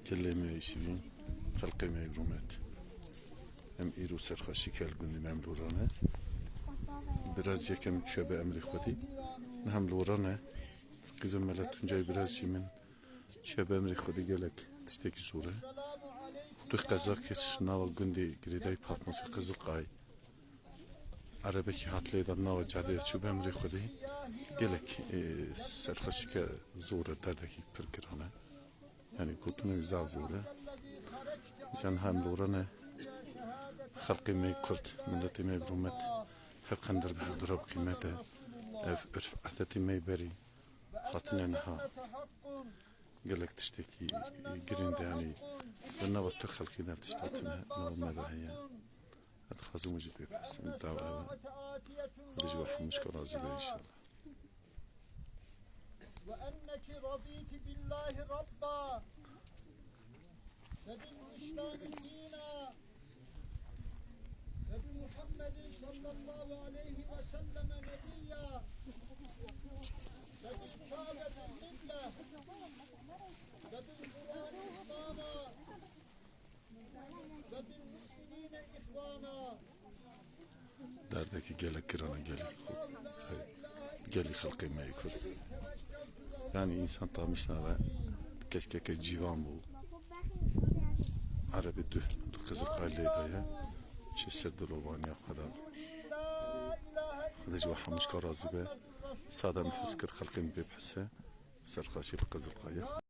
كلمة يشرين خلقي ما يبرمت هم إيرو سرخشي كالجندي مملورانه biraz yekem şöbe emri khodi hem lorane kızım melat tuncay biraz yemin şöbe emri khodi gelek tişteki zure tu kazak hiç nava gündi griday patması kızıl qay arabaki hatlıydan nava cadde şöbe emri khodi gelek serxaşike zure derdeki pirkirane yani kutunu güzel zure sen hem lorane خلقي ما يكرت ملتي ما يبرمت هب خندر بضرب قيمته عرف عتتي ما يبري خاطني انها قالك تشتكي جرين يعني لنا وتدخل كده تشتكينا نو ماذا هي هذا خازم وجد بس الدعوة رجوا مشكلة رازقة ان شاء الله وأنك رضيت بالله ربا وبالإسلام دينا وبمحمد صلى الله عليه وسلم نبيا وبالكعبة قبلة وبالقرآن إماما وبالمؤمنين إخوانا derdeki gelek kirana gelek geli halkı ma yekür yani insan tamışna ve keşke ki civan bu Arabi düh kızıl qayleydi çeşit dlovanya kadar خدج وحمش كرازبه سادة محسكر خلقين بيبحسه سرخاشي القزل قايق